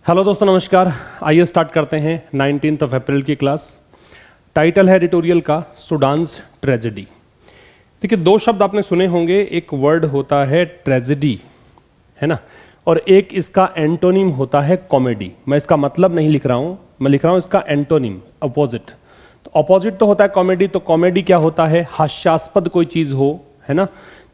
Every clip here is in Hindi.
हेलो दोस्तों, नमस्कार। आइए स्टार्ट करते हैं 19 अप्रैल की क्लास। टाइटल है एडिटोरियल का सूडान्स ट्रेजेडी। देखिए, दो शब्द आपने सुने होंगे। एक वर्ड होता है ट्रेजेडी, है ना, और एक इसका एंटोनिम होता है कॉमेडी। मैं इसका मतलब नहीं लिख रहा हूँ, मैं लिख रहा हूँ इसका एंटोनिम, अपोजिट। तो अपोजिट तो होता है कॉमेडी। तो कॉमेडी क्या होता है? हास्यास्पद कोई चीज़ हो, है ना,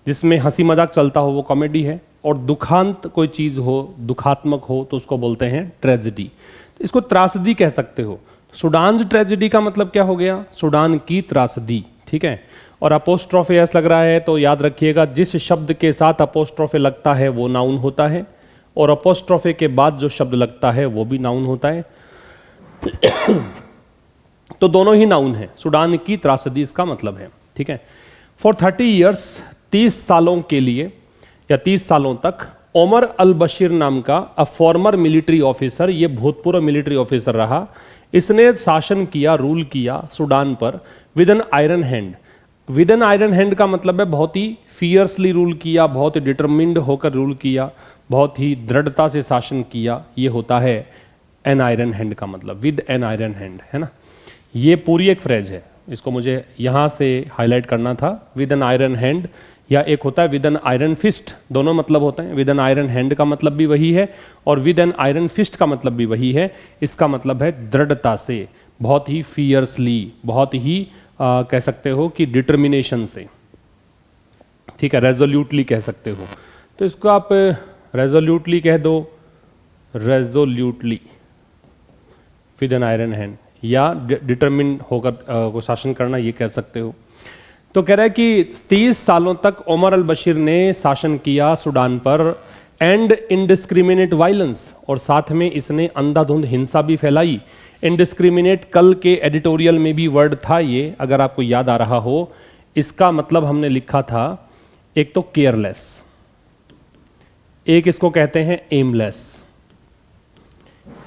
जिसमें हंसी मजाक चलता हो, वो कॉमेडी है। और दुखांत कोई चीज़ हो, दुखात्मक हो, तो उसको बोलते हैं ट्रेजेडी। तो इसको त्रासदी कह सकते हो। सूडान्स ट्रेजेडी का मतलब क्या हो गया? सूडान की त्रासदी, ठीक है। और अपोस्ट्रोफे एस लग रहा है तो याद रखिएगा, जिस शब्द के साथ अपोस्ट्रोफे लगता है वो नाउन होता है, और अपोस्ट्रोफे के बाद जो शब्द लगता है वो भी नाउन होता है। तो दोनों ही नाउन है। सूडान की त्रासदी इसका मतलब है, ठीक है। फॉर 30 ईयर्स, 30 सालों के लिए या 30 सालों तक ओमर अल बशीर नाम का अ फॉर्मर मिलिट्री ऑफिसर, ये भूतपूर्व मिलिट्री ऑफिसर रहा। इसने शासन किया, रूल किया सूडान पर with an iron hand. With an iron hand का मतलब है बहुत ही फियर्सली रूल किया, बहुत ही डिटरमिन्ड होकर रूल किया, बहुत ही दृढ़ता से शासन किया। ये होता है एन आयरन हैंड का मतलब, विद एन आयरन हैंड, है ना। ये पूरी एक फ्रेज है, इसको मुझे यहाँ से हाईलाइट करना था। विद एन आयरन हैंड, या एक होता है विद एन आयरन फिस्ट, दोनों मतलब होते हैं। विद एन आयरन हैंड का मतलब भी वही है, और विद एन आयरन फिस्ट का मतलब भी वही है। इसका मतलब है दृढ़ता से, बहुत ही फियर्सली, बहुत ही कह सकते हो कि डिटर्मिनेशन से, ठीक है, रेजोल्यूटली कह सकते हो। तो इसको आप रेजोल्यूटली कह दो, रेजोल्यूटली विद एन आयरन हैंड, या डिटर्मिन होकर को शासन करना, ये कह सकते हो। तो कह रहा है कि 30 सालों तक ओमर अल बशीर ने शासन किया सूडान पर, एंड इनडिस्क्रिमिनेट वायलेंस, और साथ में इसने अंधाधुंध हिंसा भी फैलाई। इनडिस्क्रिमिनेट कल के एडिटोरियल में भी वर्ड था ये, अगर आपको याद आ रहा हो। इसका मतलब हमने लिखा था, एक तो केयरलेस, एक इसको कहते हैं एमलेस,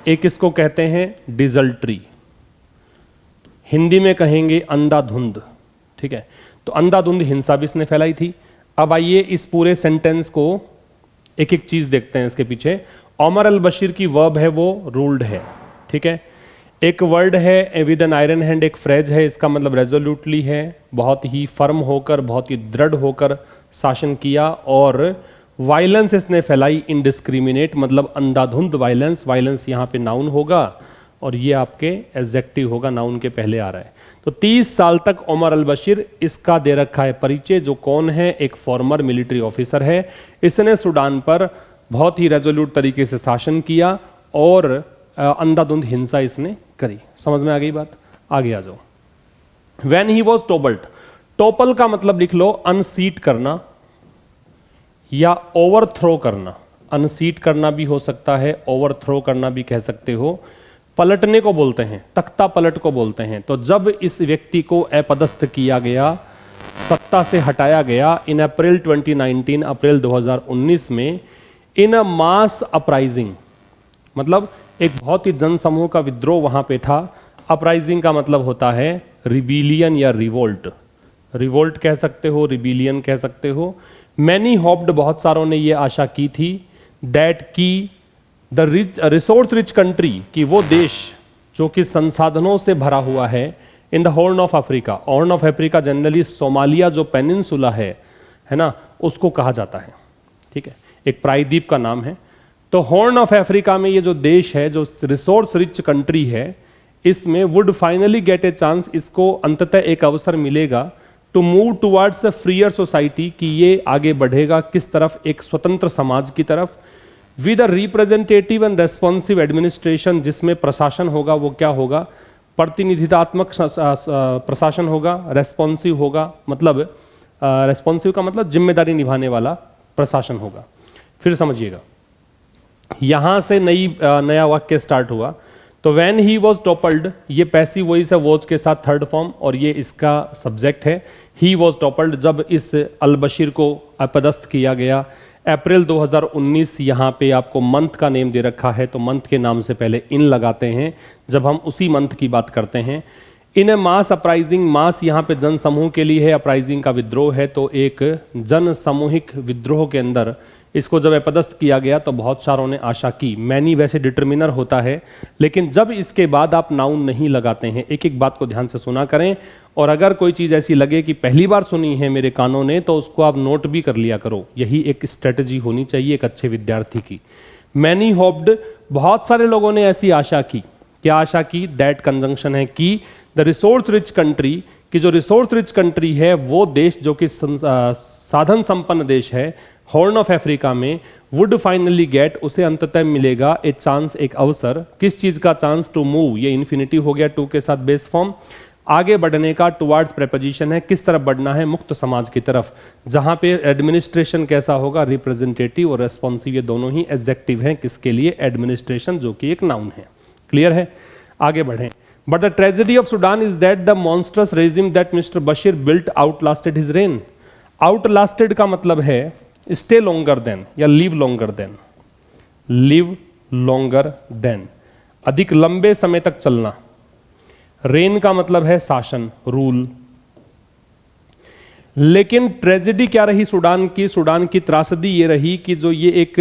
एक इसको कहते हैं डिजल्ट्री, हिंदी में कहेंगे अंधाधुंध, ठीक है। तो अंधाधुंध हिंसा भी इसने फैलाई थी। अब आइए इस पूरे सेंटेंस को एक एक चीज देखते हैं इसके पीछे। ओमर अल बशीर की वर्ब है वो रूल्ड है, ठीक है। एक वर्ड है विद एन आयरन हैंड, एक फ्रेज है, इसका मतलब रेजोल्यूटली है, बहुत ही फर्म होकर, बहुत ही दृढ़ होकर शासन किया। और वायलेंस इसने फैलाई, इनडिस्क्रिमिनेट मतलब अंधाधुंध वायलेंस। वायलेंस यहाँ पे नाउन होगा, और ये आपके एडजेक्टिव होगा, नाउन के पहले आ रहा है। तो 30 साल तक ओमर अल बशीर, इसका दे रखा है परिचय, जो कौन है, एक फॉर्मर मिलिट्री ऑफिसर है। इसने सूडान पर बहुत ही रेजोल्यूट तरीके से शासन किया, और अंधाधुंध हिंसा इसने करी। समझ में आ गई बात? आगे आ जाओ। व्हेन ही वॉज टोबल्ड, टोपल का मतलब लिख लो अनसीट करना या ओवरथ्रो करना। अनसीट करना भी हो सकता है, ओवरथ्रो करना भी कह सकते हो। पलटने को बोलते हैं, तख्ता पलट को बोलते हैं। तो जब इस व्यक्ति को अपदस्थ किया गया, सत्ता से हटाया गया इन अप्रैल 2019, अप्रैल 2019 में, इन अ मास अपराइजिंग, मतलब एक बहुत ही जनसमूह का विद्रोह वहां पे था। अपराइजिंग का मतलब होता है रिबीलियन या रिवोल्ट। रिवोल्ट कह सकते हो, रिबीलियन कह सकते हो। मैनी होप्ड, बहुत सारों ने ये आशा की थी, दैट की द रिसोर्स रिच कंट्री, कि वो देश जो कि संसाधनों से भरा हुआ है, in the horn of Africa. Horn of Africa generally Somalia जो पेनिनसुला है ना, उसको कहा जाता है, ठीक है, एक प्रायद्वीप का नाम है। तो हॉर्न ऑफ अफ्रीका में ये जो देश है, जो रिसोर्स रिच कंट्री है, इसमें would finally get a chance, इसको अंततः एक अवसर मिलेगा to move towards a freer society, कि ये आगे बढ़ेगा किस तरफ? एक स्वतंत्र समाज की तरफ। With a representative and responsive administration, जिसमें प्रशासन होगा वो क्या होगा? प्रतिनिधित्वात्मक प्रशासन होगा। रेस्पॉन्सिव होगा मतलब, रेस्पॉन्सिव का मतलब जिम्मेदारी निभाने वाला प्रशासन होगा। फिर समझिएगा, यहां से नया वाक्य स्टार्ट हुआ। तो व्हेन ही वॉज टॉपल्ड, ये पैसिव वॉइस है वॉज के साथ थर्ड फॉर्म, और ये इसका सब्जेक्ट है। ही वॉज टॉपल्ड, जब इस अल बशीर को अपदस्थ किया गया। अप्रैल 2019, यहाँ पे आपको मंथ का नेम दे रखा है, तो मंथ के नाम से पहले इन लगाते हैं जब हम उसी मंथ की बात करते हैं। इन ए मास अपराइजिंग, मास यहाँ पे जन समूह के लिए है, अपराइजिंग का विद्रोह है, तो एक जन सामूहिक विद्रोह के अंदर इसको जब अपदस्थ किया गया तो बहुत सारों ने आशा की। मैनी वैसे डिटर्मिनर होता है, लेकिन जब इसके बाद आप नाउन नहीं लगाते हैं, एक एक बात को ध्यान से सुना करें, और अगर कोई चीज़ ऐसी लगे कि पहली बार सुनी है मेरे कानों ने, तो उसको आप नोट भी कर लिया करो। यही एक स्ट्रेटजी होनी चाहिए एक अच्छे विद्यार्थी की। मैनी होप्ड, बहुत सारे लोगों ने ऐसी आशा की। क्या आशा की? दैट कंजंक्शन है कि द रिसोर्स रिच कंट्री, कि जो रिसोर्स रिच कंट्री है वो देश जो कि साधन संपन्न देश है हॉर्न ऑफ अफ्रीका में, वुड फाइनली गेट, उसे अंततः मिलेगा ए चांस, एक अवसर। किस चीज का चांस? टू मूव, ये इन्फिनिटिव हो गया टू के साथ बेस फॉर्म, आगे बढ़ने का। टुवर्ड्स प्रेपोजिशन है, किस तरफ बढ़ना है? मुक्त समाज की तरफ, जहां पे एडमिनिस्ट्रेशन कैसा होगा? रिप्रेजेंटेटिव और रेस्पॉन्सिव, ये दोनों ही एडजेक्टिव हैं किसके लिए? एडमिनिस्ट्रेशन, जो कि एक नाउन है। क्लियर है? आगे बढ़ें। But the tragedy of Sudan is that the monstrous regime that mister Bashir built outlasted his reign. Outlasted का मतलब है स्टे लॉन्गर देन या live longer than. Live longer than, अधिक लंबे समय तक चलना। रेन का मतलब है शासन, रूल। लेकिन ट्रेजेडी क्या रही सुडान की? सुडान की त्रासदी ये रही कि जो ये एक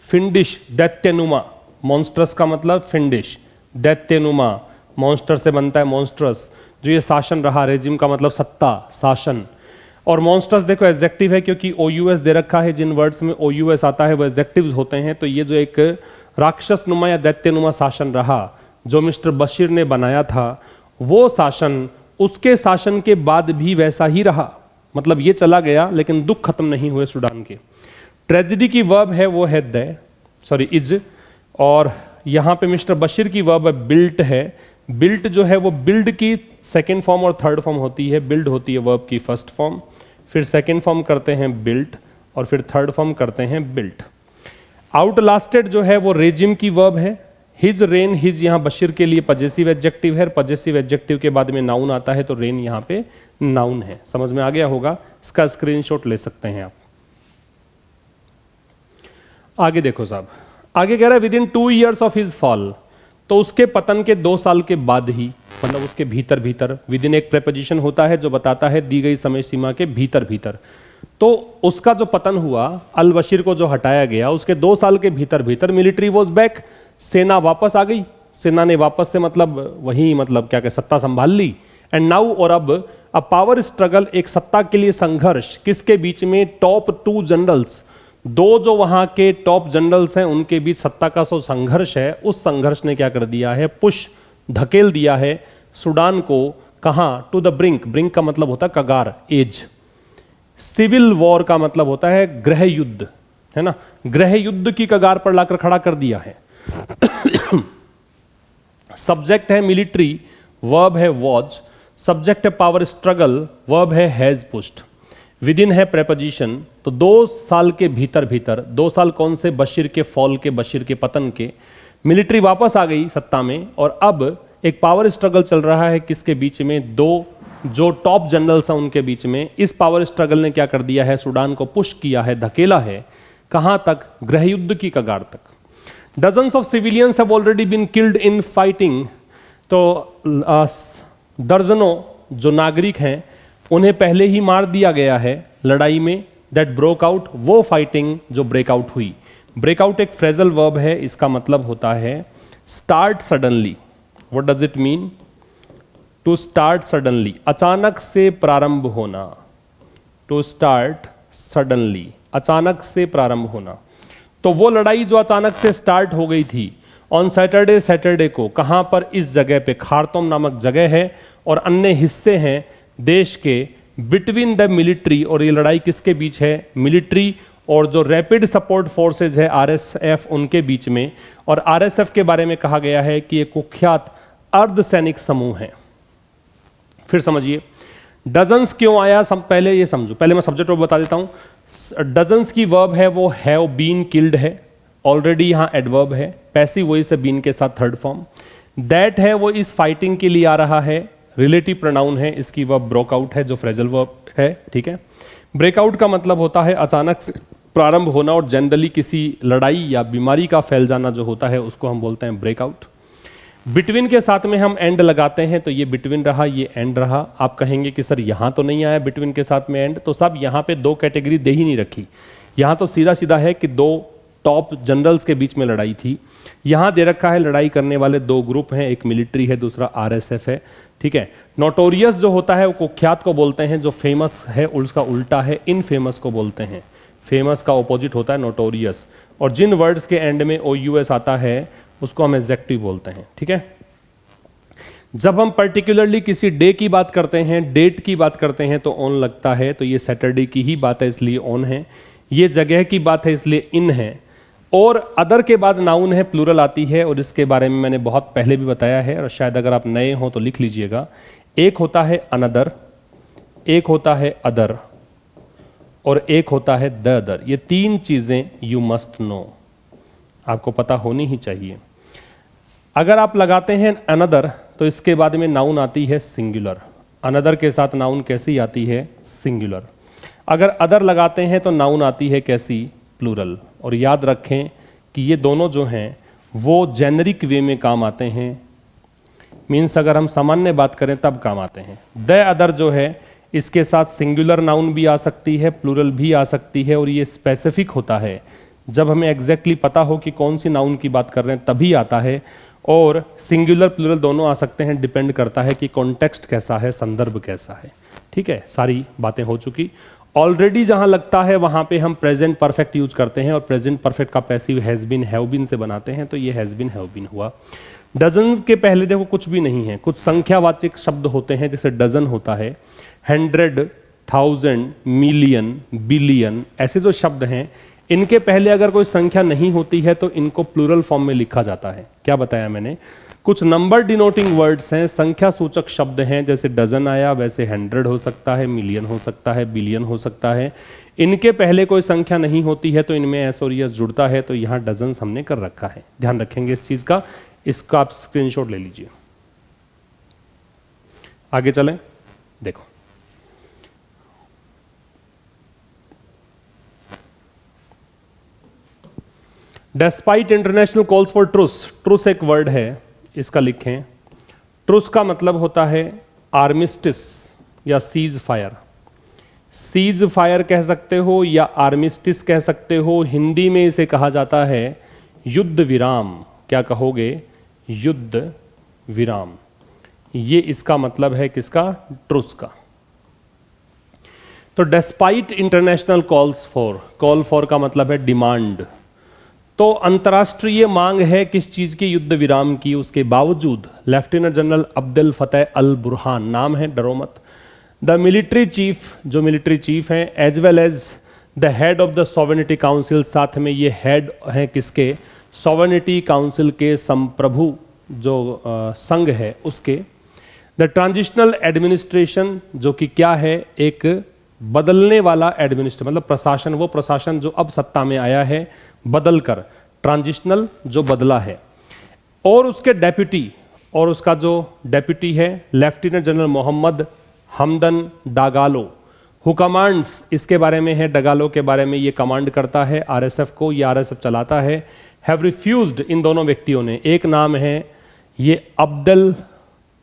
फिंडिश, दैत्यनुमा, मॉन्स्ट्रस का मतलब फिंडिश, दैत्यनुमा, मॉन्स्टर से बनता है मॉन्स्ट्रस, जो ये शासन रहा। रेजिम का मतलब सत्ता, शासन। और मॉन्स्टर्स देखो एडजेक्टिव है, क्योंकि OUS दे रखा है। जिन वर्ड्स में OUS आता है वो एडजेक्टिव्स होते हैं। तो ये जो एक राक्षस नुमा या दैत्यनुमा शासन रहा जो मिस्टर बशीर ने बनाया था, वो शासन उसके शासन के बाद भी वैसा ही रहा। मतलब ये चला गया लेकिन दुख खत्म नहीं हुए सुडान के। ट्रेजेडी की वर्ब है वो है इज, और यहाँ पे मिस्टर बशीर की वर्ब बिल्ट है। बिल्ट जो है वो बिल्ड की सेकेंड फॉर्म और थर्ड फॉर्म होती है। बिल्ड होती है वर्ब की फर्स्ट फॉर्म, फिर सेकेंड फॉर्म करते हैं बिल्ट, और फिर थर्ड फॉर्म करते हैं बिल्ट। आउटलास्टेड जो है वो रेजिम की वर्ब है। हिज रेन, हिज यहाँ बशीर के लिए पजेसिव एडजेक्टिव है। पजेसिव एडजेक्टिव के बाद में नाउन आता है, तो रेन यहाँ पे नाउन है। समझ में आ गया होगा? इसका स्क्रीनशॉट ले सकते हैं आप। आगे देखो साहब, आगे कह रहा है with in 2 years of his fall, तो उसके पतन के 2 साल के बाद ही, मतलब उसके भीतर भीतर, विद इन एक प्रेपोजिशन होता है जो बताता है दी गई समय सीमा के भीतर भीतर। तो उसका जो पतन हुआ, अल बशीर को जो हटाया गया, उसके 2 साल के भीतर भीतर मिलिट्री वॉज बैक, सेना वापस आ गई। सेना ने वापस से मतलब वही मतलब क्या कहे सत्ता संभाल ली। एंड नाउ, और अब अ पावर स्ट्रगल, एक सत्ता के लिए संघर्ष, किसके बीच में? टॉप 2 जनरल्स, 2 जो वहां के टॉप जनरल्स हैं उनके बीच सत्ता का जो संघर्ष है, उस संघर्ष ने क्या कर दिया है? पुश, धकेल दिया है सुडान को। कहां? To the brink. ब्रिंक का मतलब होता है कगार, एज। सिविल वॉर का मतलब होता है गृह युद्ध, है ना? गृह युद्ध की कगार पर लाकर खड़ा कर दिया है। सब्जेक्ट है मिलिट्री, वर्ब है वॉज। सब्जेक्ट है पावर स्ट्रगल, वर्ब है हैज पुश्ड। विद इन है प्रेपोजिशन। तो 2 साल के भीतर भीतर, 2 साल कौन से? बशीर के फॉल के, बशीर के पतन के। मिलिट्री वापस आ गई सत्ता में, और अब एक पावर स्ट्रगल चल रहा है किसके बीच में? 2 जो टॉप जनरल्स हैं उनके बीच में। इस पावर स्ट्रगल ने क्या कर दिया है? सुडान को पुश किया है, धकेला है। कहां तक? गृह युद्ध की कगार तक। Dozens of civilians have already been killed in fighting, तो दर्जनों जो नागरिक हैं उन्हें पहले ही मार दिया गया है लड़ाई में। दैट ब्रोक आउट, वो फाइटिंग जो ब्रेकआउट हुई। ब्रेकआउट एक फ्रेजल वर्ब है, इसका मतलब होता है start suddenly. What does it mean? To start suddenly, अचानक से प्रारंभ होना। टू स्टार्ट सडनली, अचानक से प्रारंभ होना। तो वो लड़ाई जो अचानक से स्टार्ट हो गई थी ऑन सैटरडे को, कहां पर? इस जगह पे, खार्तूम नामक जगह है और अन्य हिस्से हैं देश के, बिटवीन द मिलिट्री। और ये लड़ाई किसके बीच है? मिलिट्री और जो रैपिड सपोर्ट फोर्सेज है RSF, उनके बीच में। और RSF के बारे में कहा गया है कि ये कुख्यात अर्धसैनिक समूह है। फिर समझिए डजन्स क्यों आया, पहले ये समझो, पहले मैं सब्जेक्ट वर्ब बता देता हूं। डजन्स की वर्ब है वो हैव बीन किल्ड है, ऑलरेडी यहां एडवर्ब है, पैसिव वही से बीन के साथ थर्ड फॉर्म। दैट है वो इस फाइटिंग के लिए आ रहा है, रिलेटिव प्रोनाउन है, इसकी वर्ब ब्रोकआउट है जो फ्रेजल वर्ब है, ठीक है। ब्रेकआउट का मतलब होता है अचानक से प्रारंभ होना, और जनरली किसी लड़ाई या बीमारी का फैल जाना जो होता है उसको हम बोलते हैं ब्रेकआउट। बिटवीन के साथ में हम एंड लगाते हैं, तो ये बिटवीन रहा, ये एंड रहा। आप कहेंगे कि सर यहां तो नहीं आया बिटवीन के साथ में एंड, तो सब यहां पे 2 कैटेगरी दे ही नहीं रखी। यहां तो सीधा सीधा है कि दो टॉप जनरल्स के बीच में लड़ाई थी। यहां दे रखा है लड़ाई करने वाले दो ग्रुप हैं, एक मिलिट्री है, दूसरा आरएसएफ है। ठीक है, नोटोरियस जो होता है वो कुख्यात को बोलते हैं, जो फेमस है उसका उल्टा है इनफेमस को बोलते हैं। फेमस का ऑपोजिट होता है नोटोरियस, और जिन वर्ड्स के एंड में OUS आता है उसको हम एग्जेक्टिव बोलते हैं। ठीक है, जब हम पर्टिकुलरली किसी डे की बात करते हैं, डेट की बात करते हैं तो ऑन लगता है, तो ये सैटरडे की ही बात है इसलिए ऑन है। ये जगह की बात है इसलिए इन है। और अदर के बाद नाउन है, प्लूरल आती है, और इसके बारे में मैंने बहुत पहले भी बताया है, और शायद अगर आप नए हो तो लिख लीजिएगा। एक होता है अनदर, एक होता है अदर, और एक होता है द अदर। ये तीन चीजें यू मस्ट नो, आपको पता होनी ही चाहिए। अगर आप लगाते हैं अनदर तो इसके बाद में नाउन आती है सिंगुलर। अनदर के साथ नाउन कैसी आती है? सिंगुलर। अगर अदर लगाते हैं तो नाउन आती है कैसी? प्लूरल। और याद रखें कि ये दोनों जो हैं वो जेनरिक वे में काम आते हैं, मीन्स अगर हम सामान्य बात करें तब काम आते हैं। द अदर जो है इसके साथ सिंगुलर नाउन भी आ सकती है, प्लूरल भी आ सकती है, और ये स्पेसिफिक होता है जब हमें एग्जैक्टली पता हो कि कौन सी नाउन की बात कर रहे हैं तभी आता है। और सिंगुलर प्लूरल दोनों आ सकते हैं, डिपेंड करता है कि कॉन्टेक्स्ट कैसा है, संदर्भ कैसा है। ठीक है, सारी बातें हो चुकी। ऑलरेडी जहां लगता है वहां पे हम प्रेजेंट परफेक्ट यूज करते हैं, और प्रेजेंट परफेक्ट का passive has been have been से बनाते हैं, तो ये हैज बीन हैव बीन हुआ। डजन के पहले देखो कुछ भी नहीं है, कुछ संख्यावाचक शब्द होते हैं, जैसे डजन होता है, 100, 1000, मिलियन, बिलियन, ऐसे जो शब्द हैं इनके पहले अगर कोई संख्या नहीं होती है तो इनको प्लूरल फॉर्म में लिखा जाता है। क्या बताया मैंने? कुछ नंबर डिनोटिंग वर्ड्स हैं, संख्या सूचक शब्द हैं, जैसे डजन आया वैसे 100 हो सकता है, मिलियन हो सकता है, बिलियन हो सकता है। इनके पहले कोई संख्या नहीं होती है तो इनमें एस और यस जुड़ता है, तो यहाँ डजन हमने कर रखा है। ध्यान रखेंगे इस चीज का, इसका आप स्क्रीनशॉट ले लीजिए। आगे चलें, देखो despite international calls for truce, truce एक वर्ड है, इसका लिखें। ट्रूस का मतलब होता है आर्मिस्टिस या सीज फायर। सीज फायर कह सकते हो या आर्मिस्टिस कह सकते हो। हिंदी में इसे कहा जाता है युद्ध विराम। क्या कहोगे? युद्ध विराम। ये इसका मतलब है किसका? ट्रूस का। तो despite international calls for, call for का मतलब है डिमांड। तो अंतर्राष्ट्रीय मांग है किस चीज की? युद्ध विराम की। उसके बावजूद lieutenant general Abdul Fattah al Burhan, नाम है, डरो मत, द मिलिट्री चीफ, जो मिलिट्री चीफ हैं, as well as the head of the sovereignty council, साथ में ये हेड हैं किसके? सॉवरेनिटी काउंसिल के, संप्रभु जो संघ है उसके। द ट्रांजिशनल एडमिनिस्ट्रेशन, जो कि क्या है? एक बदलने वाला एडमिनिस्ट्रेशन, मतलब प्रशासन, वो प्रशासन जो अब सत्ता में आया है बदल कर, ट्रांजिशनल जो बदला है। और उसके डेप्यूटी, और उसका जो डेप्यूटी है lieutenant general Mohamed Hamdan Dagalo, who commands, इसके बारे में है, डगालो के बारे में, ये कमांड करता है आरएसएफ को, ये आरएसएफ चलाता है। हैव रिफ्यूज्ड, इन दोनों व्यक्तियों ने, एक नाम है ये अब्दुल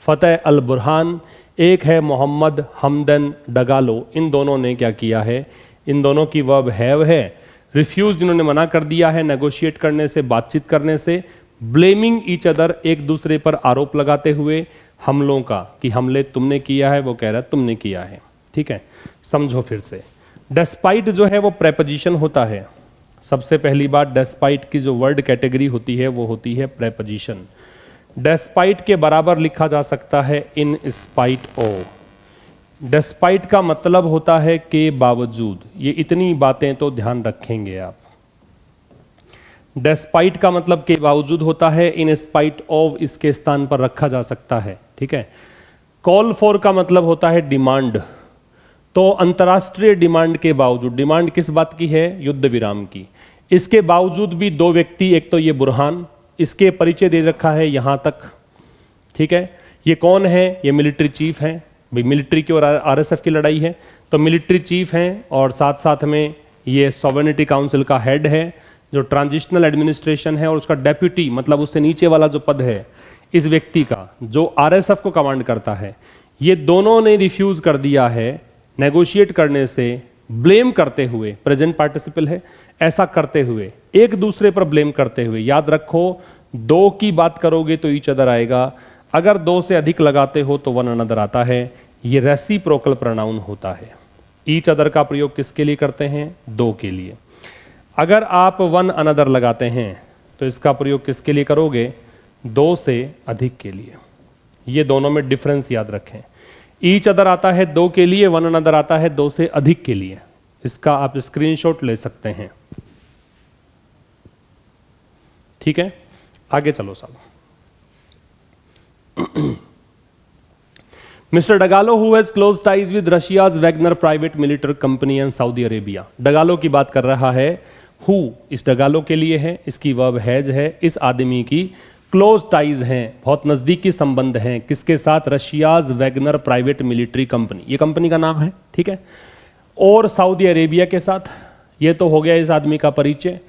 फतेह अल बुरहान, एक है मोहम्मद हमदन डगालो, इन दोनों ने क्या किया है? इन दोनों की वर्ब हैव है। रिफ्यूज, इन्होंने मना कर दिया है नेगोशिएट करने से, बातचीत करने से। ब्लेमिंग ईच अदर, एक दूसरे पर आरोप लगाते हुए हमलों का, कि हमले तुमने किया है, वो कह रहा है तुमने किया है। ठीक है, समझो फिर से। डेस्पाइट जो है वो प्रेपोजिशन होता है। सबसे पहली बात, डेस्पाइट की जो वर्ड कैटेगरी होती है वो होती है प्रेपोजिशन। डेस्पाइट के बराबर लिखा जा सकता है इन स्पाइट ऑफ। डेस्पाइट का मतलब होता है के बावजूद। ये इतनी बातें तो ध्यान रखेंगे आप। डेस्पाइट का मतलब के बावजूद होता है, इन स्पाइट ऑफ इसके स्थान पर रखा जा सकता है। ठीक है। कॉल फॉर का मतलब होता है डिमांड। तो अंतर्राष्ट्रीय डिमांड के बावजूद, डिमांड किस बात की है? युद्ध विराम की। इसके बावजूद भी दो व्यक्ति, एक तो ये बुरहान, इसके परिचय दे रखा है यहां तक। ठीक है, ये कौन है? ये मिलिट्री चीफ है। भाई मिलिट्री की और आरएसएफ की लड़ाई है, तो मिलिट्री चीफ हैं, और साथ साथ में ये सॉवरेनिटी काउंसिल का हेड है, जो ट्रांजिशनल एडमिनिस्ट्रेशन है, और उसका डेप्यूटी, मतलब उससे नीचे वाला जो पद है इस व्यक्ति का, जो आरएसएफ को कमांड करता है। ये दोनों ने रिफ्यूज कर दिया है नेगोशिएट करने से, ब्लेम करते हुए, प्रेजेंट पार्टिसिपल है, ऐसा करते हुए, एक दूसरे पर ब्लेम करते हुए। याद रखो, दो की बात करोगे तो ईच अदर आएगा, अगर दो से अधिक लगाते हो तो वन अनदर आता है। ये रेसिप्रोकल प्रोनाउन होता है। ईच अदर का प्रयोग किसके लिए करते हैं? दो के लिए। अगर आप वन अनदर लगाते हैं तो इसका प्रयोग किसके लिए करोगे? दो से अधिक के लिए। ये दोनों में डिफरेंस याद रखें। ईच अदर आता है दो के लिए, वन अनदर आता है दो से अधिक के लिए। इसका आप स्क्रीनशॉट ले सकते हैं। ठीक है, आगे चलो साहब। Mister Dagalo who has close ties with Russia's Wagner private military company and Saudi Arabia. Dagalo की बात कर रहा है। हु इस डगालो के लिए है, इसकी वर्ब हैज है। इस आदमी की क्लोज टाइज हैं, बहुत नजदीकी संबंध हैं। किसके साथ? Russia's Wagner private military company, ये कंपनी का नाम है, ठीक है, और सऊदी अरेबिया के साथ। ये तो हो गया इस आदमी का परिचय।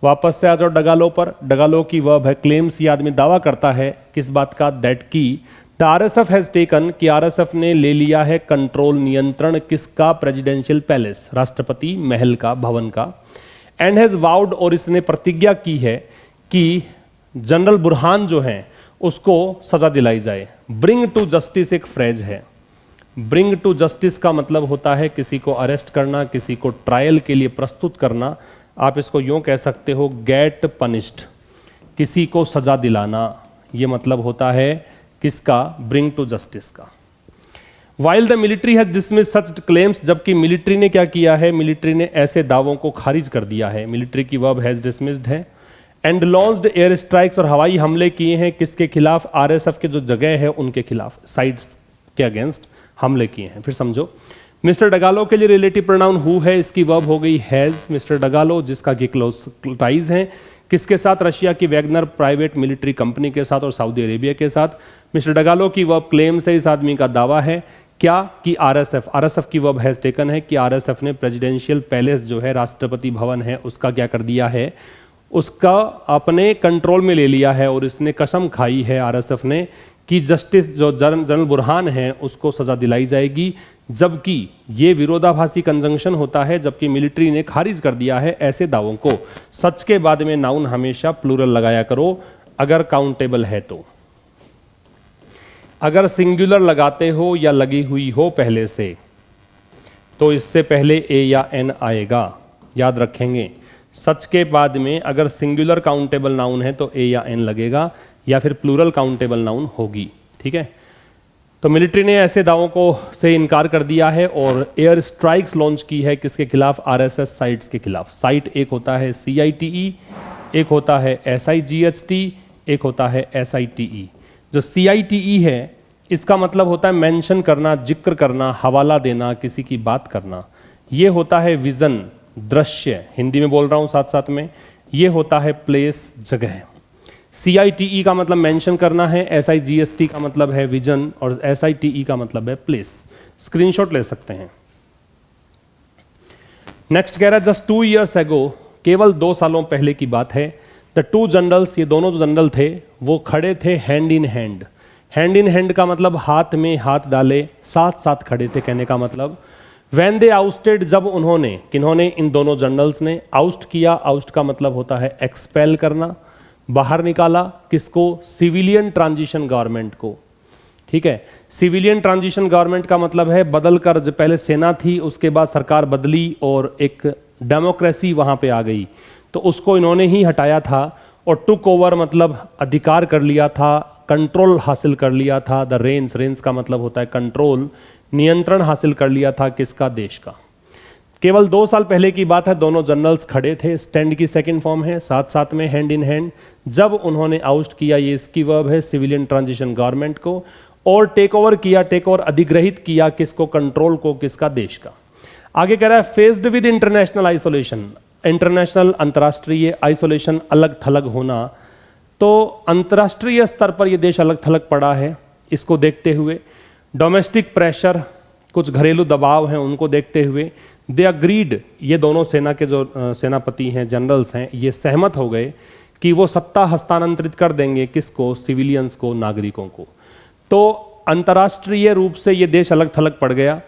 वापस से आ जाओ डगालो पर। डगालो की वर्ब है क्लेम्स। ये आदमी दावा करता है किस बात का? दैट की द आरएसएफ हैज टेकन, कि आरएसएफ ने ले लिया है कंट्रोल, नियंत्रण किसका? प्रेसिडेंशियल पैलेस, राष्ट्रपति महल का, भवन का। एंड हैज वाउड, और इसने प्रतिज्ञा की है कि जनरल बुरहान जो हैं उसको सजा दिलाई जाए। ब्रिंग टू जस्टिस एक फ्रेज है। ब्रिंग टू जस्टिस का मतलब होता है किसी को अरेस्ट करना, किसी को ट्रायल के लिए प्रस्तुत करना। आप इसको यूं कह सकते हो, गेट पनिश्ड, किसी को सजा दिलाना। ये मतलब होता है किसका? ब्रिंग टू जस्टिस का। While the military has dismiss such claims, जबकि मिलिट्री ने क्या किया है? मिलिट्री ने ऐसे दावों को खारिज कर दिया है। मिलिट्री की वर्ब हैज डिसमिस्ड है। एंड लॉन्च्ड एयर स्ट्राइक्स, और हवाई हमले किए हैं किसके खिलाफ? आरएसएफ के जो जगह है उनके खिलाफ, साइड्स के अगेंस्ट हमले किए हैं। फिर समझो, मिस्टर डगालो के लिए रिलेटिव प्रोनाउन हु है, इसकी वर्ब हो गई हैज। मिस्टर डगालो जिसका की क्लोज टाइज है किसके साथ? रशिया की वैगनर प्राइवेट मिलिट्री कंपनी के साथ और सऊदी अरेबिया के साथ। मिस्टर डगालो की वर्ब क्लेम्स है, इस आदमी का दावा है क्या? कि आरएसएफ की वर्ब हैज टेकन है कि आरएसएफ ने प्रेसिडेंशियल पैलेस जो है, राष्ट्रपति भवन है, उसका क्या कर दिया है? उसका अपने कंट्रोल में ले लिया है। और इसने कसम खाई है आरएसएफ ने कि जस्टिस जो जनरल बुरहान है उसको सजा दिलाई जाएगी। जबकि ये विरोधाभासी कंजंक्शन होता है, जबकि मिलिट्री ने खारिज कर दिया है ऐसे दावों को। सच के बाद में नाउन हमेशा प्लूरल लगाया करो अगर काउंटेबल है तो। अगर सिंगुलर लगाते हो या लगी हुई हो पहले से तो इससे पहले ए या एन आएगा, याद रखेंगे। सच के बाद में अगर सिंगुलर काउंटेबल नाउन है तो ए या एन लगेगा, या फिर प्लूरल काउंटेबल नाउन होगी। ठीक है, तो मिलिट्री ने ऐसे दावों को से इनकार कर दिया है और एयर स्ट्राइक्स लॉन्च की है किसके खिलाफ? आरएसएस साइट्स के खिलाफ। साइट एक होता है CITE, एक होता है SIGHT, एक होता है SITE। जो CITE है इसका मतलब होता है मेंशन करना, जिक्र करना, हवाला देना, किसी की बात करना। ये होता है विजन, दृश्य, हिंदी में बोल रहा हूं साथ साथ में। ये होता है प्लेस, जगह। CITE का मतलब मेंशन करना है, SIGHT का मतलब है विजन और SITE का मतलब है प्लेस। स्क्रीनशॉट ले सकते हैं। नेक्स्ट कह रहा है जस्ट 2 years ago, केवल 2 सालों पहले की बात है। द टू जनरल्स, ये दोनों जो जनरल थे वो खड़े थे hand in hand. Hand in hand का मतलब हाथ में हाथ डाले, साथ साथ खड़े थे कहने का मतलब। वैन दे आउस्टेड, जब उन्होंने, किन्होंने? इन दोनों जनरल्स ने आउस्ट किया। आउस्ट का मतलब होता है एक्सपेल करना, बाहर निकाला। किसको? सिविलियन ट्रांजिशन गवर्नमेंट को। ठीक है, सिविलियन ट्रांजिशन गवर्नमेंट का मतलब है बदल कर, जो पहले सेना थी उसके बाद सरकार बदली और एक डेमोक्रेसी वहां पे आ गई, तो उसको इन्होंने ही हटाया था। और टुक ओवर मतलब अधिकार कर लिया था, कंट्रोल हासिल कर लिया था। द रेंस, रेंस का मतलब होता है कंट्रोल, नियंत्रण हासिल कर लिया था किसका? देश का। केवल 2 साल पहले की बात है, दोनों जनरल्स खड़े थे। स्टैंड की सेकंड फॉर्म है, साथ साथ में हैंड इन हैंड। जब उन्होंने आउस्ट किया, ये इसकी वर्ब है, सिविलियन ट्रांजिशन गवर्नमेंट को। और टेक ओवर किया, टेक ओवर अधिग्रहित किया किसको? कंट्रोल को, किसका? देश का। आगे कह रहा है faced with international isolation. International, अंतर्राष्ट्रीय आइसोलेशन, अलग थलग होना। तो अंतर्राष्ट्रीय स्तर पर यह देश अलग थलग पड़ा है, इसको देखते हुए। डोमेस्टिक प्रेशर, कुछ घरेलू दबाव हैं, उनको देखते हुए दे अग्रीड, ये दोनों सेना के जो सेनापति हैं, जनरल्स हैं, ये सहमत हो गए कि वो सत्ता हस्तांतरित कर देंगे किसको? सिविलियंस को, नागरिकों को। तो अंतर्राष्ट्रीय रूप से ये देश अलग थलग पड़ गया।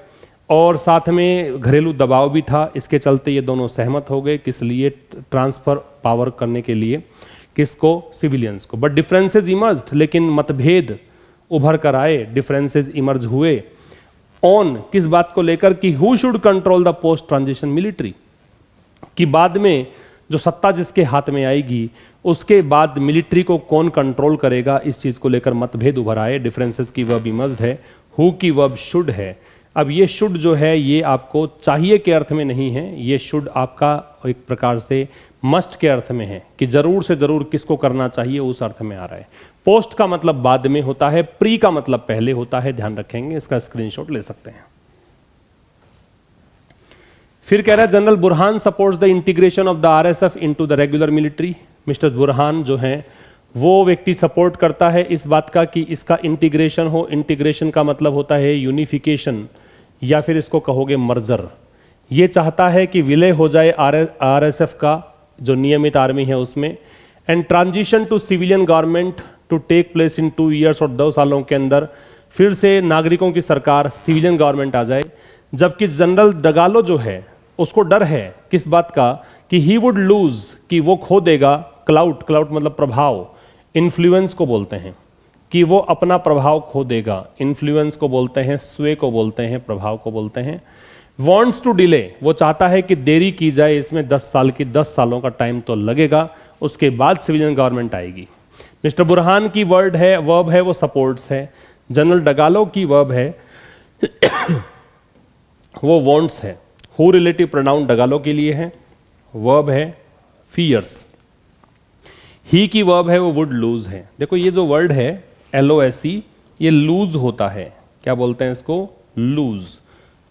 और साथ में घरेलू दबाव भी था, इसके चलते ये दोनों सहमत हो गए किस लिए, ट्रांसफर पावर करने के लिए, किसको, सिविलियंस को। बट डिफरेंसेस इमर्ज्ड, लेकिन मतभेद उभर कर आए, डिफरेंसेस इमर्ज हुए ऑन किस बात को लेकर कि who should control the post transition military, कि बाद में जो सत्ता जिसके हाथ में आएगी उसके बाद मिलिट्री को कौन कंट्रोल करेगा, इस चीज को लेकर मतभेद उभर आए। डिफरेंसेस की वर्ब इमर्ज्ड है, हु की वर्ब शुड है। अब ये शुड जो है ये आपको चाहिए के अर्थ में नहीं है, ये शुड आपका एक प्रकार से मस्ट के अर्थ में है कि जरूर से जरूर किसको करना चाहिए, उस अर्थ में आ रहा है। पोस्ट का मतलब बाद में होता है, प्री का मतलब पहले होता है, ध्यान रखेंगे, इसका स्क्रीनशॉट ले सकते हैं। फिर कह रहा है general Burhan supports the integration of the RSF into the regular military. Mister Burhan जो है वो व्यक्ति सपोर्ट करता है इस बात का कि इसका इंटीग्रेशन हो। इंटीग्रेशन का मतलब होता है यूनिफिकेशन या फिर इसको कहोगे मर्जर। ये चाहता है कि विलय हो जाए आरएसएफ का जो नियमित आर्मी है उसमें, and transition to civilian government to take place in 2 years, और 2 सालों के अंदर फिर से नागरिकों की सरकार सिविलियन गवर्नमेंट आ जाए। जबकि जनरल डगालो जो है उसको डर है किस बात का कि ही वुड लूज, कि वो खो देगा क्लाउड, क्लाउड मतलब प्रभाव, इन्फ्लुएंस को बोलते हैं, कि वो अपना प्रभाव खो देगा। इन्फ्लुएंस को बोलते हैं, स्वे को बोलते हैं, प्रभाव को बोलते हैं। वॉन्ट्स टू डिले, वो चाहता है कि देरी की जाए इसमें, 10 सालों का टाइम तो लगेगा, उसके बाद सिविलियन गवर्नमेंट आएगी। मिस्टर बुरहान की वर्ब है वो सपोर्ट्स है। जनरल डगालो की वर्ब है वो वॉन्ट्स है। हु रिलेटिव प्रोनाउन डगालो के लिए है, वर्ब है फियर्स। ही की वर्ब है वो वुड लूज है। देखो ये जो वर्ड है LOSE, ये लूज होता है, क्या बोलते हैं इसको, लूज,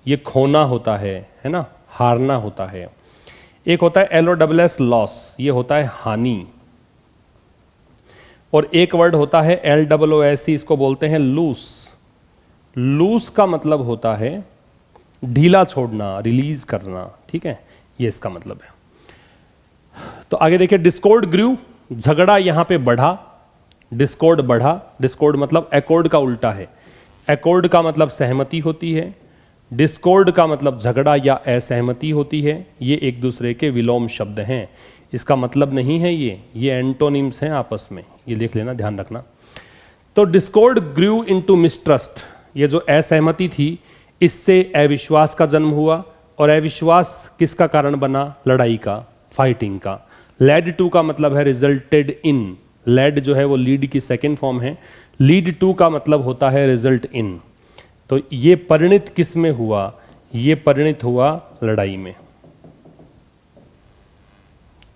ये खोना होता है ना, हारना होता है। एक होता है LOSS लॉस, ये होता है हानि। और एक वर्ड होता है LOOSE, इसको बोलते हैं लूस। लूस का मतलब होता है ढीला छोड़ना, रिलीज करना, ठीक है, ये इसका मतलब है। तो आगे देखिए, डिस्कॉर्ड ग्रू, झगड़ा यहां पे बढ़ा, डिस्कॉर्ड बढ़ा। डिस्कॉर्ड मतलब एकॉर्ड का उल्टा है। एकॉर्ड का मतलब सहमति होती है, डिस्कॉर्ड का मतलब झगड़ा या असहमति होती है। ये एक दूसरे के विलोम शब्द हैं, इसका मतलब नहीं है ये एंटोनिम्स हैं आपस में, ये देख लेना, ध्यान रखना। तो डिस्कॉर्ड ग्रू इनटू मिसट्रस्ट, ये जो असहमति थी इससे अविश्वास का जन्म हुआ, और अविश्वास किसका कारण बना, लड़ाई का, फाइटिंग का। लेड टू का मतलब है रिजल्टेड इन, लेड जो है वो लीड की सेकेंड फॉर्म है, लीड टू का मतलब होता है रिजल्ट इन। तो ये परिणित किस में हुआ, ये परिणित हुआ लड़ाई में,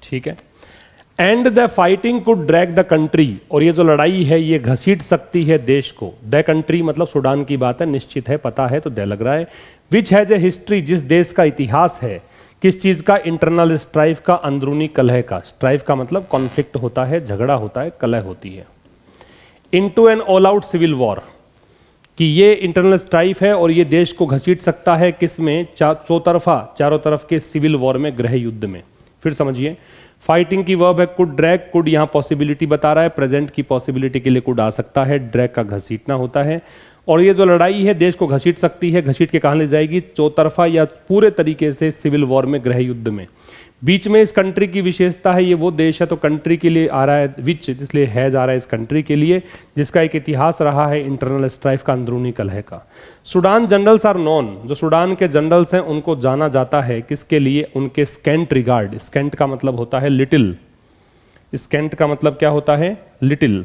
ठीक है। And the fighting could drag the country, और ये जो लड़ाई है ये घसीट सकती है देश को। द कंट्री मतलब सूडान की बात है, निश्चित है, पता है तो दे लग रहा है। विच हैज ए हिस्ट्री, जिस देश का इतिहास है, किस चीज का, इंटरनल स्ट्राइफ का, अंदरूनी कलह का। स्ट्राइफ का मतलब कॉन्फ्लिक्ट होता है, झगड़ा होता है, कलह होती है। Into an all out civil war, कि ये इंटरनल स्ट्राइफ है और ये देश को घसीट सकता है किस में, चौतरफा, चारों तरफ के सिविल वॉर में, गृह युद्ध में। फिर समझिए, फाइटिंग की वर्ब है कुड ड्रैग, कुड यहां पॉसिबिलिटी बता रहा है, प्रेजेंट की पॉसिबिलिटी के लिए कुड आ सकता है, ड्रैग का घसीटना होता है। और ये जो लड़ाई है देश को घसीट सकती है, घसीट के कहां ले जाएगी, चौतरफा या पूरे तरीके से सिविल वॉर में, गृह युद्ध में। बीच में इस कंट्री की विशेषता है, ये वो देश है तो कंट्री के लिए आ रहा है, विच इसलिए है जा रहा है इस कंट्री के लिए, जिसका एक इतिहास रहा है इंटरनल स्ट्राइफ का, अंदरूनी कलह का। सूडान जनरल्स आर नोन, जो सूडान के जनरल्स हैं उनको जाना जाता है किसके लिए, उनके स्केंट रिगार्ड। स्केंट का मतलब होता है लिटिल, स्केंट का मतलब क्या होता है, लिटिल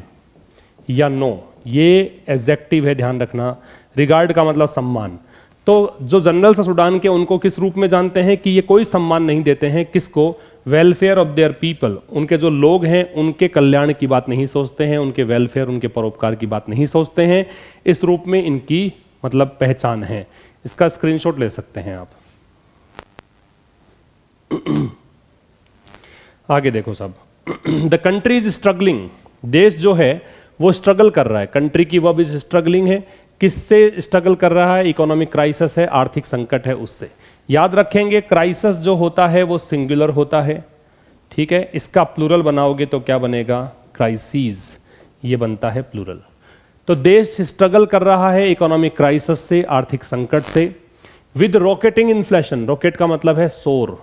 या नो, ये एडजेक्टिव है, ध्यान रखना। रिगार्ड का मतलब सम्मान। तो जो जनरल्स हैं सूडान के, उनको किस रूप में जानते हैं कि ये कोई सम्मान नहीं देते हैं, किसको, वेलफेयर ऑफ देयर पीपल, उनके जो लोग हैं उनके कल्याण की बात नहीं सोचते हैं, उनके वेलफेयर, उनके परोपकार की बात नहीं सोचते हैं। इस रूप में इनकी मतलब पहचान है। इसका स्क्रीनशॉट ले सकते हैं आप। आगे देखो सब, द कंट्री इज स्ट्रगलिंग, देश जो है वो स्ट्रगल कर रहा है। कंट्री की वर्ब इज स्ट्रगलिंग है, किससे स्ट्रगल कर रहा है, इकोनॉमिक क्राइसिस है, आर्थिक संकट है उससे। याद रखेंगे क्राइसिस जो होता है वो सिंगुलर होता है, ठीक है। इसका प्लूरल बनाओगे तो क्या बनेगा, क्राइसिस, ये बनता है प्लूरल। तो देश स्ट्रगल कर रहा है इकोनॉमिक क्राइसिस से, आर्थिक संकट से। विद रॉकेटिंग इन्फ्लेशन, रॉकेट का मतलब है सोर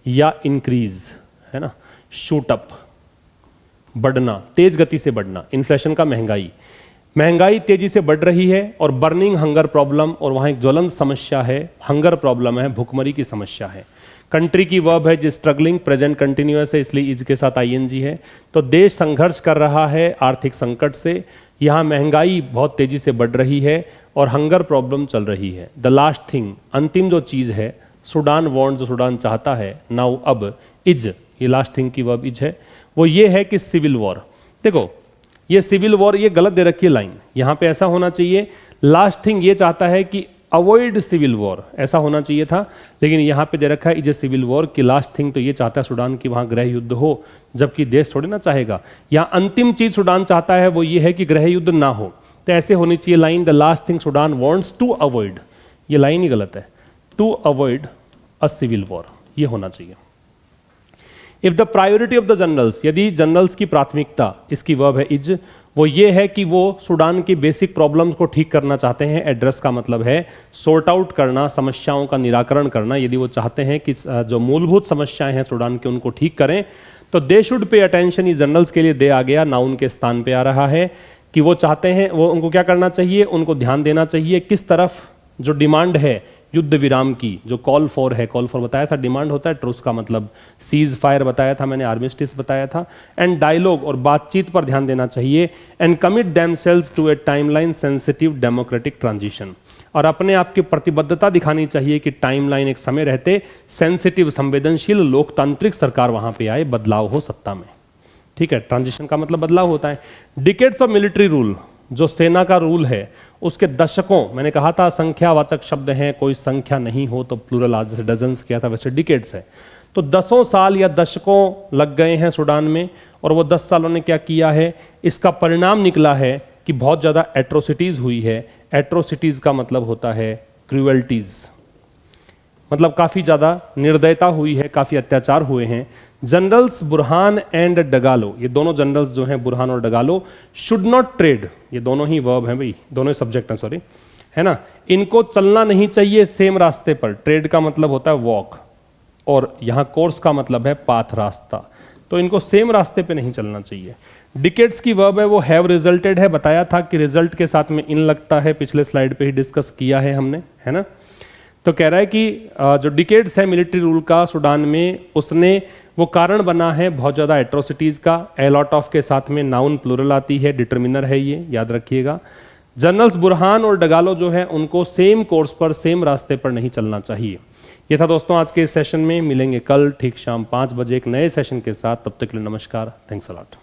या इंक्रीज, है ना, शूट अप, बढ़ना, तेज गति से बढ़ना, इन्फ्लेशन का महंगाई, महंगाई तेजी से बढ़ रही है, और बर्निंग हंगर प्रॉब्लम, और वहां एक ज्वलंत समस्या है, हंगर प्रॉब्लम है, भुखमरी की समस्या है। कंट्री की वर्ब है जो स्ट्रगलिंग, प्रेजेंट कंटिन्यूअस है इसलिए इज के साथ आईएनजी है। तो देश संघर्ष कर रहा है आर्थिक संकट से, यहाँ महंगाई बहुत तेजी से बढ़ रही है और हंगर प्रॉब्लम चल रही है। द लास्ट थिंग, अंतिम जो चीज है, सूडान वांट, जो सूडान चाहता है, नाउ अब, इज, ये लास्ट थिंग की वर्ब इज है, वो ये है कि सिविल वॉर। देखो ये सिविल वॉर, ये गलत दे रखी है लाइन, यहाँ पे ऐसा होना चाहिए, लास्ट थिंग ये चाहता है कि अवॉइड सिविल वॉर, ऐसा होना चाहिए था, लेकिन यहाँ पे दे रखा है इज ए सिविल वॉर की लास्ट थिंग, तो ये चाहता है सूडान की वहाँ गृह युद्ध हो, जबकि देश थोड़ी ना चाहेगा। यहाँ अंतिम चीज सूडान चाहता है वो ये है कि गृह युद्ध ना हो, तो ऐसे होनी चाहिए line, the last thing Sudan wants to avoid, ये लाइन ही गलत है, to avoid a civil war, ये होना चाहिए। If the priority of the generals, यदि जनरल्स की प्राथमिकता, इसकी वर्ब है इज, वो ये है कि वो सूडान की बेसिक प्रॉब्लम्स को ठीक करना चाहते हैं। एड्रेस का मतलब है सॉर्ट आउट करना, समस्याओं का निराकरण करना। यदि वो चाहते हैं कि जो मूलभूत समस्याएं हैं सूडान के उनको ठीक करें, तो दे शुड पे अटेंशन, ये जनरल्स के लिए दे आ गया, नाउन के स्थान पे आ रहा है, कि वो चाहते हैं, वो उनको क्या करना चाहिए, उनको ध्यान देना चाहिए किस तरफ, जो डिमांड है युद्ध विराम की, जो कॉल फॉर है, कॉल फॉर बताया था, डिमांड होता है, ट्रूस का मतलब सीज फायर बताया था मैंने, आर्मिस्टिस बताया था, एंड डायलॉग और बातचीत पर ध्यान देना चाहिए, and commit themselves to a timeline sensitive democratic transition, और अपने आप की प्रतिबद्धता दिखानी चाहिए कि टाइमलाइन, एक समय रहते सेंसिटिव, संवेदनशील लोकतांत्रिक सरकार वहां पे आए, बदलाव हो सत्ता में, ठीक है, ट्रांजिशन का मतलब बदलाव होता है। डिकेड्स ऑफ मिलिट्री रूल, जो सेना का रूल है उसके दशकों, मैंने कहा था संख्यावाचक शब्द हैं, कोई संख्या नहीं हो तो प्लूरल, आज जैसे डजन्स किया था वैसे डिकेड्स है, तो दसों साल या दशकों लग गए हैं सूडान में, और वो 10 सालों ने क्या किया है, इसका परिणाम निकला है कि बहुत ज़्यादा एट्रोसिटीज़ हुई है। एट्रोसिटीज़ का मतलब होता है क्रूएल्टीज़, मतलब काफ़ी ज़्यादा निर्दयता हुई है, काफ़ी अत्याचार हुए हैं। जनरल्स बुरहान एंड डगालो, ये दोनों जनरल्स जो हैं बुरहान और डगालो, शुड नॉट ट्रेड, ये दोनों ही वर्ब हैं भाई, दोनों ही सब्जेक्ट हैं, सॉरी, है ना, इनको चलना नहीं चाहिए सेम रास्ते पर। ट्रेड का मतलब होता है वॉक, और यहाँ कोर्स का मतलब है पाथ, रास्ता, तो इनको सेम रास्ते पे नहीं चलना चाहिए। डिकेड्स की वर्ब है वो हैव रिजल्टेड है, बताया था कि रिजल्ट के साथ में इन लगता है, पिछले स्लाइड पे ही डिस्कस किया है हमने, है ना। तो कह रहा है कि जो डिकेड्स है मिलिट्री रूल का सूडान में, उसने वो कारण बना है बहुत ज़्यादा एट्रोसिटीज़ का। ए लॉट ऑफ के साथ में नाउन प्लूरल आती है, डिटर्मिनर है, ये याद रखिएगा। जनरल्स बुरहान और डगालो जो है उनको सेम कोर्स पर, सेम रास्ते पर नहीं चलना चाहिए। ये था दोस्तों आज के इस सेशन में। मिलेंगे कल ठीक शाम 5 बजे एक नए सेशन के साथ, तब तक के लिए नमस्कार, थैंक्स अ लॉट।